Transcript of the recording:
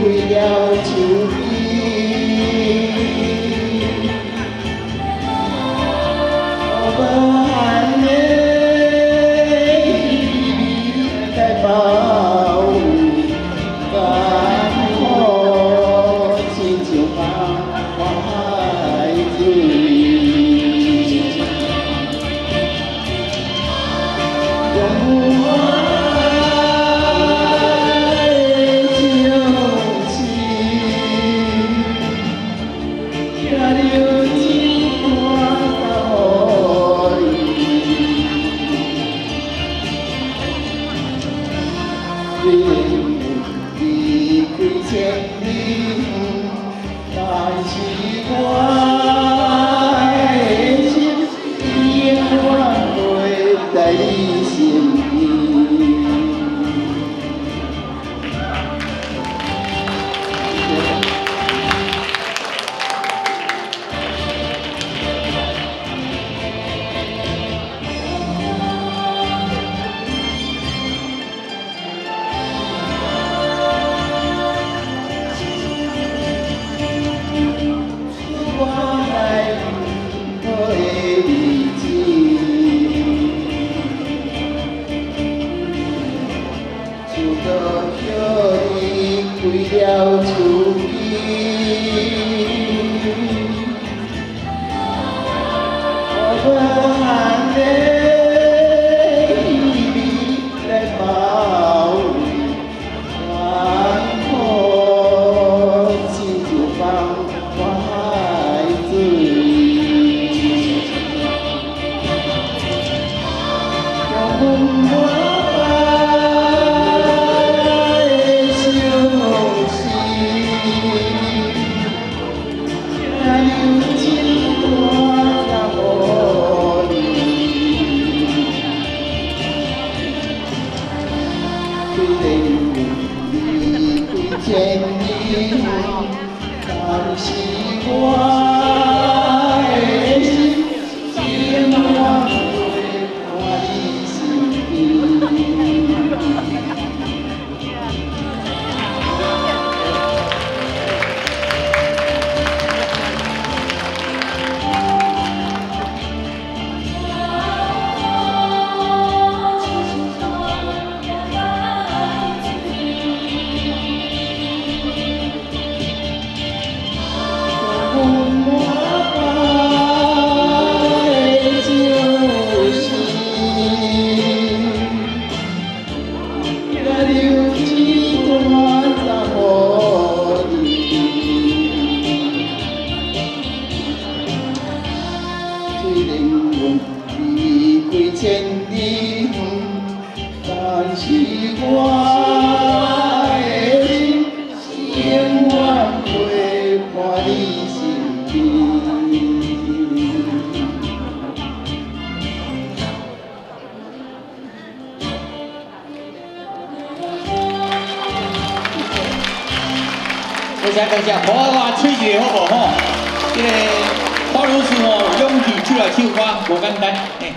开了手机。 虽然离开千里，但是我的心永远陪在你身边。开了手机，我含着泪在包围，万苦心就放我海水，让我。 虽然离开千里，但是我的心永远陪伴你身边。虽然离开千里，但是我的心永远陪伴你身边。多谢多谢，好啊，吹一个好不好？这个花老师哦，勇气出来唱歌，无简单，嘿。